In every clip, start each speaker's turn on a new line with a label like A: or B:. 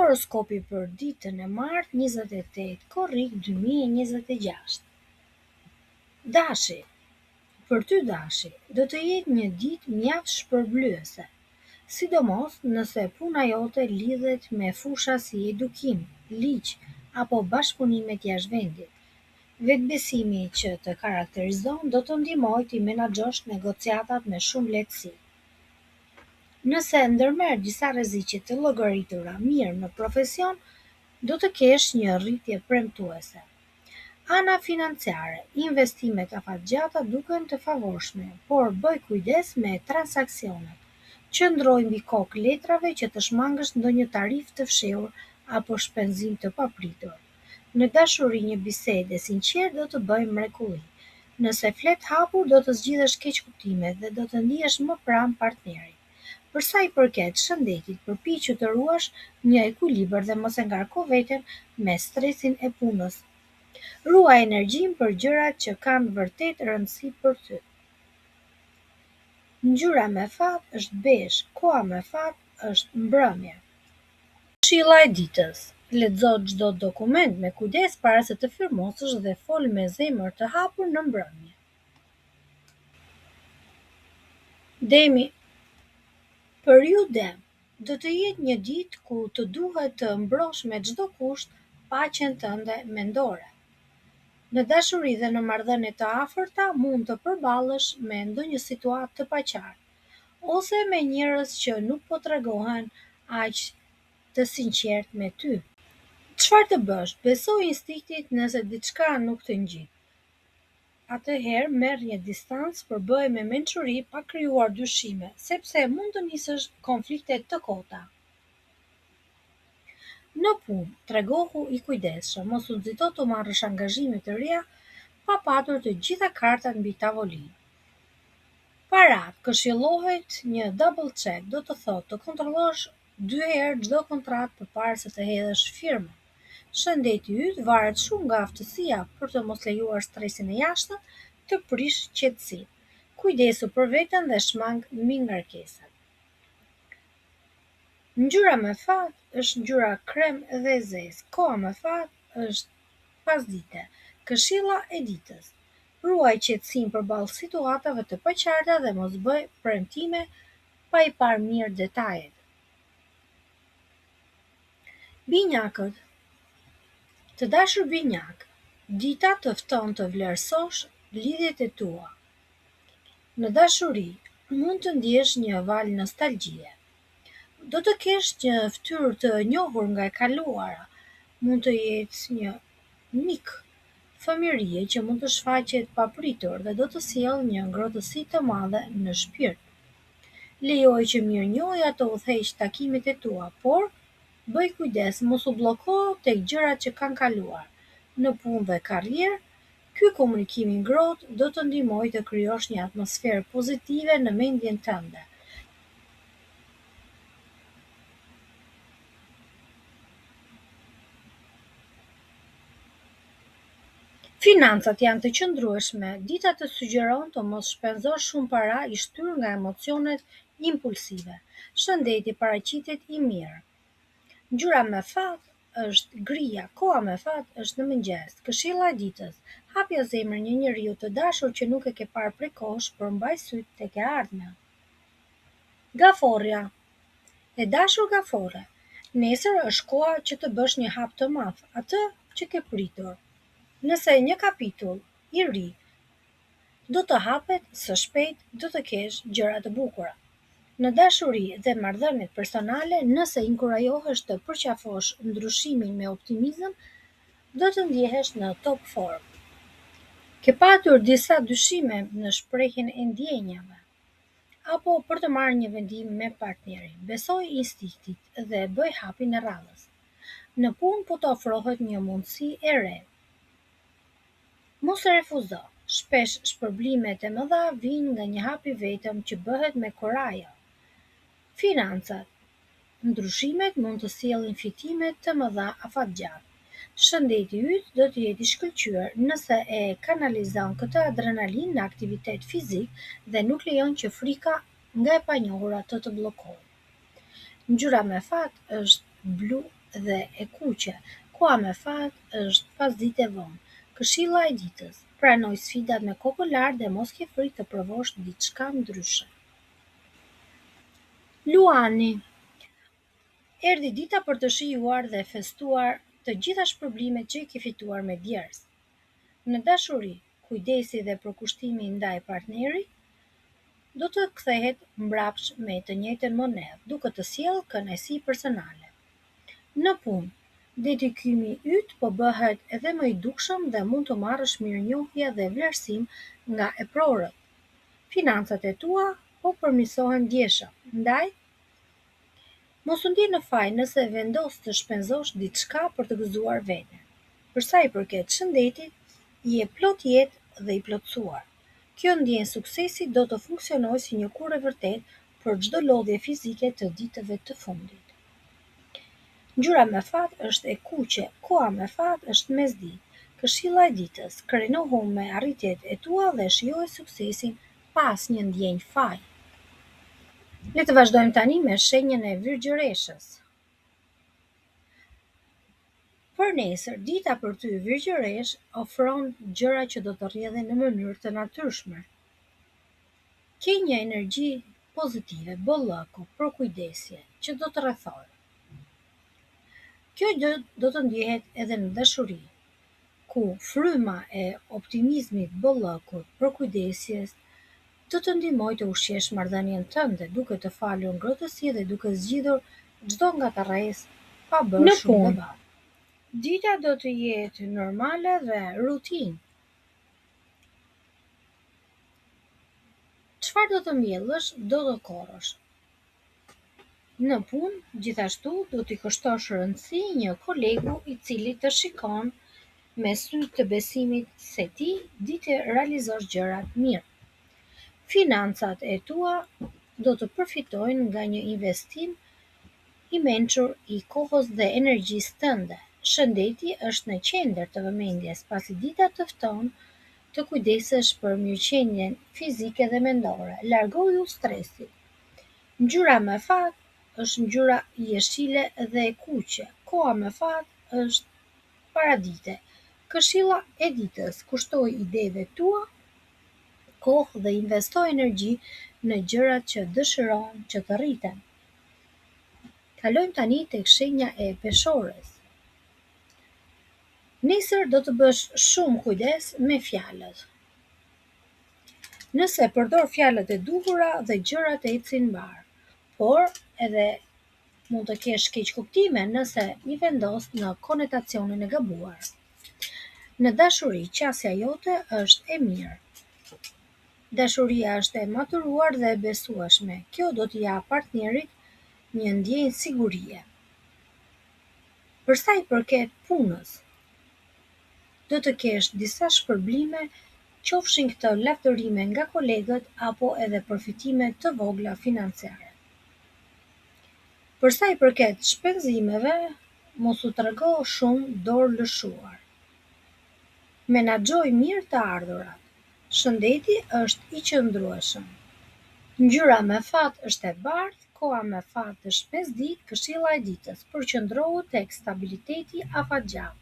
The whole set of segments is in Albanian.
A: Horoskopi për ditën e martë 28 korrik 2026. Dashi. Për ty dashi, do të jetë një ditë mjaft shpërblyese, sidomos nëse puna jote lidhet me fusha si edukim, ligj apo bashkëpunimet jashtë vendit. Vetbesimi që të karakterizon do të ndihmojë të menaxhosh negociatat me shumë lehtësi. Nëse ndërmerr disa rreziqe të llogaritura mirë në profesion, do të kesh një rritje premtuese. Ana financiare, investimet afatgjata duken të favorshme, por bëj kujdes me transaksionet. Qëndroj mbi kokë letrave që të shmangësh ndonjë tarifë të fshehur apo shpenzim të papritur. Në dashuri një bisedë e sinqertë do të bëjë mrekulli. Nëse flet hapur do të zgjidhësh keqkuptime dhe do të ndihesh më pranë partnerit. Për sa i përket shëndetit, përpiqu të ruash një ekuilibër dhe mos e ngarko veten me stresin e punës. Ruaj energjinë për gjërat që kanë vërtet rëndësi për ty. Ngjyra me fat është bezh, koha me fat është mbrëmje. Këshilla e ditës. Lexo çdo dokument me kujdes para se të firmosësh dhe fol me zemër të hapur në mbrëmje. Demi. Për ju dem, do të jetë një ditë ku të duhet të mbrosh me çdo kusht paqen tënde mendore. Në dashuri dhe në marrëdhënie të afërta mund të përballesh me ndonjë situatë të paqartë, ose me njerëz që nuk po tregohen aq të sinqertë me ty. Çfarë të bësh? Beso instiktit nëse diçka nuk të ngjit. Atëherë merr një distancë, përbëje me mençuri pa krijuar dyshime, sepse mund të nisësh konflikte të kota. Në punë, tregohu i kujdesshëm, mos u nxito të marrësh angazhime të reja pa patur të gjitha kartat mbi tavolinë. Parat, këshillohet një double check, do të thotë të kontrollosh 2 herë çdo kontratë përpara se të hedhësh firmën. Shëndeti yt varet shumë nga aftësia për të mos lejuar stresin e jashtëm të prish qetësinë. Kujdesu për veten dhe shmang mbi ngarkesat. Ngjyra me fat është ngjyra krem dhe zezë. Koha me fat është pasdite. Këshilla e ditës. Ruaj qetësinë përballë situatave të paqarta dhe mos bëj premtime pa i parë mirë detajet. Binjakët. Të dashur binjak, dita të fton të vlerësosh lidhjet e tua. Në dashuri, mund të ndjesh një val nostalgjie. Do të kesh një fytyrë të njohur nga e kaluara. Mund të jetë një mik fëmijërie që mund të shfaqet papritur dhe do të sjellë një ngrohtësi të madhe në shpirt. Lejoj që mirënjohja të udhëheq takimet e tua, por bëj kujdes, mos u blloko tek gjërat që kanë kaluar. Në punë dhe karrierë, ky komunikim i ngrohtë do të ndihmojë të krijosh një atmosferë pozitive në mendjen tënde. Financat janë të qëndrueshme, dita të sugjeron të mos shpenzosh shumë para i shtyr nga emocionet impulsive. Shëndeti paraqitet i mirë. Ngjyra me fat është grija, koha me fat është në mëngjes. Këshilla e ditës. Hapja zemrën një njeriu të dashur që nuk e ke parë prej kohësh, por mbaj syt tek e ardhmja. Gaforja. E dashur gafore, nesër është koha që të bësh një hap të madh, atë që ke pritur. Nëse një kapitull i ri do të hapet, së shpejt do të kesh gjëra të bukura. Në dashuri dhe marrëdhëniet personale, nëse inkurajohesh të përqafosh ndryshimin me optimizëm, do të ndjehesh në top form. Ke patur disa dyshime në shprehjen e ndjenjave, apo për të marrë një vendim me partnerin. Besoj instiktit dhe bëj hapin e radhës. Në punë po të ofrohet një mundësi e re. Mos e refuzo. Shpesh shpërblimet e mëdha vijnë nga një hap i vetëm që bëhet me kurajo. Financat. Ndryshimet mund të sjellin fitime të mëdha afatgjatë. Shëndeti yt do të jetë i shkëlqyer nëse e kanalizon këtë adrenalin në aktivitet fizik dhe nuk lejon që frika nga e panjohura të bllokojë. Ngjyra me fat është blu dhe e kuqe. Koha me fat është pasdite vonë. Këshilla e ditës: pranoj sfidat me kokën lart dhe mos ke frikë të provosh diçka ndryshe. Luani. Erdhi dita për të shijuar dhe festuar të gjitha shpërblimet që i ke fituar me djerës. Në dashuri, kujdesi dhe përkushtimi ndaj partnerit do të kthehet mbrapsht me të njëjtën monedhë, duke të sjellë kënaqësi personale. Në punë, dedikimi yt po bëhet edhe më i dukshëm dhe mund të marrësh mirënjohje dhe vlerësim nga eprorët. Financat e tua po përmirësohen ndjeshëm, ndaj mos u ndje në faj nëse vendos të shpenzosh diçka për të gëzuar veten. Për sa i përket shëndetit, je plot jetë dhe i plotësuar. Kjo ndjenjë suksesi do të funksionojë si një kur e vërtet për çdo lodhje fizike të ditëve të fundit. Ngjyra me fat është e kuqe, koha me fat është mesditë. Këshilla e ditës: krenohu me arritjet e tua dhe shijoje suksesin pa asnjë ndjenjë faji. Le të vazhdojmë tani me shenjën e virgjëreshës. Për nesër, dita për ty virgjëresh ofron gjëra që do të rrjedhin në mënyrë të natyrshme. Ke një energji pozitive, bollëku, përkujdesje që do të rrethojë. Kjo gjë do të ndjehet edhe në dashuri, ku fryma e optimizmit, bollëkut, përkujdesjes do të ndihmojë të ushqesh marrëdhënien tënde, duke të falur ngrohtësi dhe duke zgjidhur çdo ngatarresë pa bërë shumë debat. Dita do të jetë normale dhe rutinë. Çfarë do të mbjellësh, do të korrosh. Në punë, gjithashtu, do t'i kushtosh rëndësi një kolegu i cili të shikon me sy të besimit se ti di të realizosh gjërat mirë. Financat e tua do të përfitojnë nga një investim i mençur i kohës dhe energjisë tënde. Shëndeti është në qendër të vëmendjes, pasi dita të fton të kujdesesh për mirëqenien fizike dhe mendore. Largoju stresit. Ngjyra me fat është ngjyra jeshile dhe e kuqe. Koha me fat është paradite. Këshilla e ditës: kushtoj ideve tua kohë dhe investoj energji në gjërat që dëshiron që të rriten. Kalojmë tani tek shenja e peshores. Nesër do të bësh shumë kujdes me fjalët. Nëse përdor fjalët e duhura dhe gjërat ecin mbar, por edhe mund të kesh keq kuptime nëse i vendos në konotacionin e gabuar. Në dashuri, qasja jote është e mirë. Dashuria është e maturuar dhe e besueshme. Kjo do t'i jap partnerit një ndjenjë sigurie. Për sa i përket punës, do të kesh disa shpërblime, qofshin këto lavdërime nga kolegët apo edhe përfitime të vogla financiare. Për sa i përket shpenzimeve, mos u trego shumë dorë lëshuar. Menaxhoj mirë të ardhurat. Shëndeti është i qëndrueshëm. Ngjyra me fat është e bardhë, koha me fat është mesditë. Këshilla e ditës: përqendrohu tek stabiliteti afatgjat.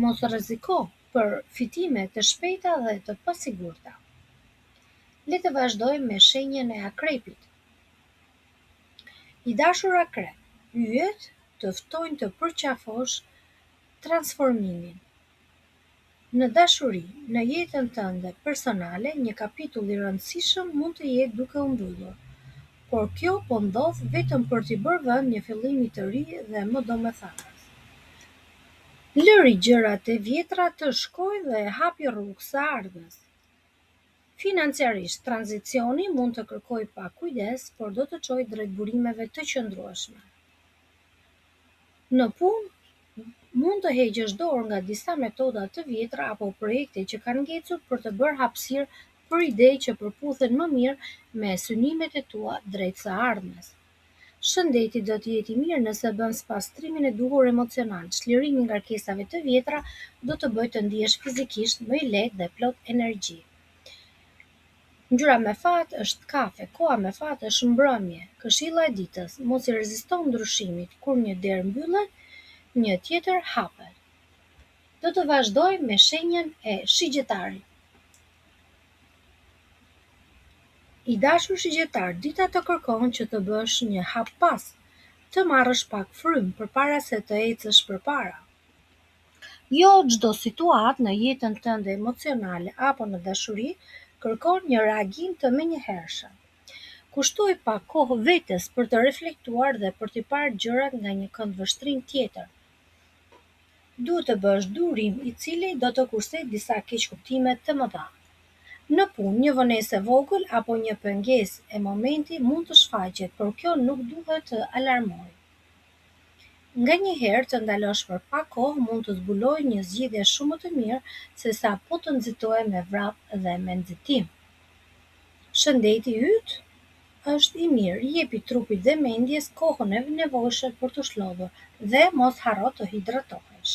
A: Mos rreziko për fitime të shpejta dhe të pasigurta. Le të vazhdojmë me shenjën e akrepit. I dashur akrep, yjet të ftojnë të përqafosh transformimin. Në dashuri, në jetën tënde personale, një kapitull i rëndësishëm mund të jetë duke u mbyllur, por kjo po ndodh vetëm për t'i bërë vend një fillimi të ri dhe më domethënës. Lëri gjërat e vjetra të shkojnë dhe hapi rrugë së ardhmes. Financiarisht, tranzicioni mund të kërkojë pak kujdes, por do të çojë drejt burimeve të qëndrueshme. Në punë, mund të heqësh dorë nga disa metoda të vjetra apo projekte që kanë ngecur për të bërë hapësirë për ide që përputhen më mirë me synimet e tua drejt së ardhmes. Shëndeti do të jetë i mirë nëse bën pastrimin e duhur emocional. Çlirimi i ngarkesave të vjetra do të bëjë të ndihesh fizikisht më i lehtë dhe plot energji. Ngjyra me fat është kafe, koha me fat është mbrëmje. Këshilla e ditës: mos i reziston ndryshimit. Kur një derë mbyllet, një tjetër hapet. Do të vazhdoj me shenjën e shigjetarit. I dashur shigjetar, dita të kërkon që të bësh një hap pas, të marrësh pak frym përpara se të ecësh përpara. Jo çdo situatë në jetën tënde emocionale apo në dashuri kërkon një reagim të menjëhershëm. Kushtoj pak kohë vetes për të reflektuar dhe për të parë gjërat nga një këndvështrim tjetër. Duhet të bësh durim i cili do të kursej disa keqkuptime të mëdha. Në punë, një vonesë e vogël apo një pengesë e momenti mund të shfaqet, por kjo nuk duhet të alarmojë. Nganjëherë të ndalosh për pak kohë mund të zbulojë një zgjidhje shumë më të mirë sesa po të nxitoje me vrap dhe me nxitim. Shëndeti yt është i mirë, jepi trupit dhe mendjes kohën e nevojshme për të shlodhur dhe mos harro të hidratohesh.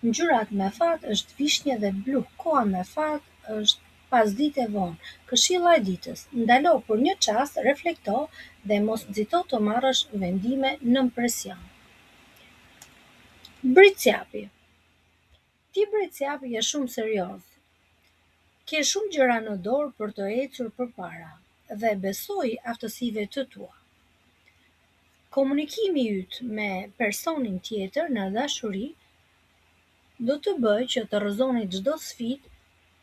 A: Ngjyrat me fat është vishnje dhe blu, koha me fat është pasdite vonë, këshilla e ditës, ndalo për një çast, reflekto dhe mos nxito të marrësh vendime nën presion. Britsjapi. Ti britsjapi je shumë serioz. Ke shumë gjëra në dorë për të ecur përpara dhe besoj aftësive të tua. Komunikimi yt me personin tjetër në dashuri do të bëjë që të rrëzoni çdo sfidë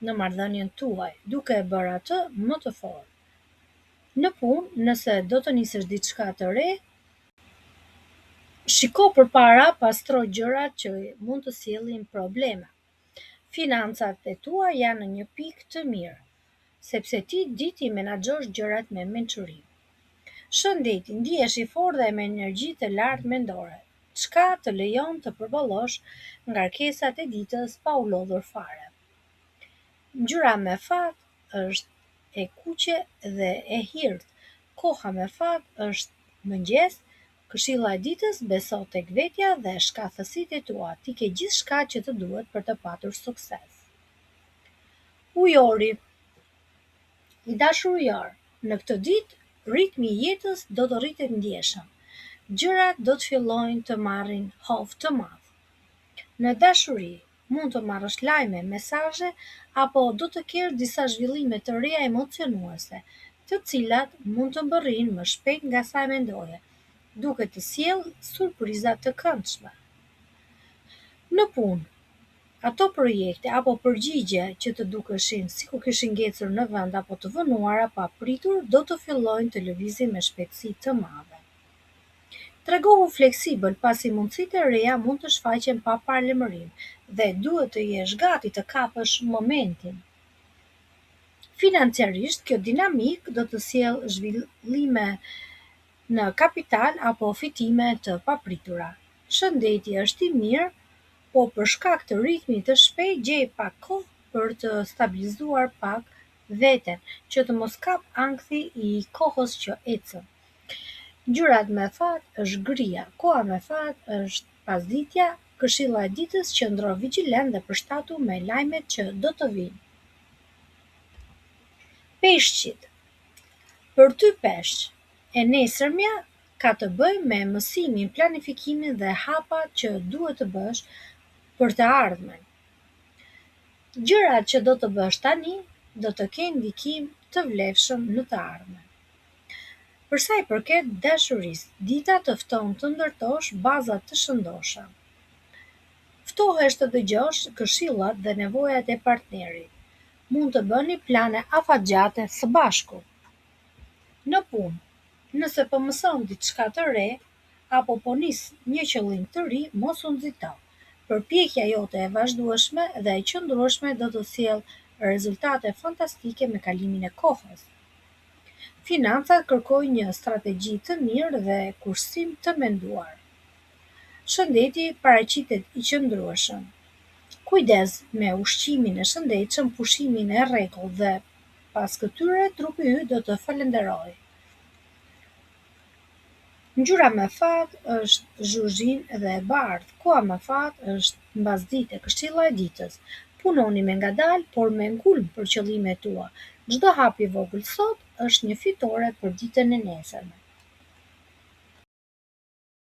A: në marrëdhënien tuaj, duke e bërë atë më të fortë. Në punë, nëse do të nisësh diçka të re, shiko përpara, pastro gjërat që mund të sjellin probleme. Financat e tua janë në një pikë të mirë, sepse ti di ti menaxhosh gjërat me mençuri. Shëndeti, ndihesh i fortë dhe me energji të lartë mendore, çka të lejon të përballosh ngarkesat e ditës pa u lodhur fare. Ngjyra me fat është e kuqe dhe e hirt. Koha me fat është mëngjes. Këshilla e ditës, beso tek vetja dhe shkathësitë e tua. Ti ke gjithçka që të duhet për të patur sukses. Ujori. I dashur ujor, në këtë ditë ritmi i jetës do të rritet ndjeshëm. Gjërat do të fillojnë të marrin hovë të madh. Në dashuri, mund të marrësh lajme, mesazhe apo do të kesh disa zhvillime të reja emocionuese, të cilat mund të mbërrinë më shpejt nga sa e mendoje, duke të sjellë surpriza të këndshme. Në punë, ato projekte apo përgjigje që të dukeshin sikur kishin ngecur në vend apo të vënuara pa pritur do të fillojnë të lëvizin me shpejtësi të madhe. Tregohu fleksibël pasi mundësitë e reja mund të shfaqen pa paralajmërim dhe duhet të jesh gati të kapësh momentin. Financiarisht, kjo dinamik do të sjellë zhvillime në kapital apo fitime të papritura. Shëndeti është i mirë, po për shkak të ritmit të shpejtë gjej pak kohë për të stabilizuar pak veten, që të mos kap ankthi i kohës që ecën. Ngjyrat me fat është gria, koha me fat është pasditja, këshilla e ditës qëndro vigjilent dhe përshtatu me lajmet që do të vinë. Peshqit. Për ty peshq, e nesërmja ka të bëjë me mësimin, planifikimin dhe hapat që duhet të bësh për të ardhmen. Gjërat që do të bësh tani do të kenë ndikim të vlefshëm në të ardhmen. Për sa i përket dashurisë, dita të fton të ndërtosh baza të shëndosha. Ftohesh të dëgjosh këshillat dhe nevojat e partnerit. Mund të bëni plane afatgjate së bashku. Në punë, nëse po mëson diçka të re apo po nis një qëllim të ri, mos u nxito. Përpjekja jote e vazhdueshme dhe e qëndrueshme do të sjellë rezultate fantastike me kalimin e kohës. Financat kërkojnë një strategji të mirë dhe kursim të menduar. Shëndeti paraqitet i qëndrueshëm. Kujdes me ushqimin e shëndetshëm, pushimin e rregullt dhe pas këtyre trupi yt do të falenderojë. Ngjyra me fat është zhuzhin dhe e bardhë, koha me fat është mbasdite, këshilla e ditës. Punoni me ngadalë, por me ngulm për qëllimet tua. Çdo hap i vogël sot është një fitore për ditën e nesërme.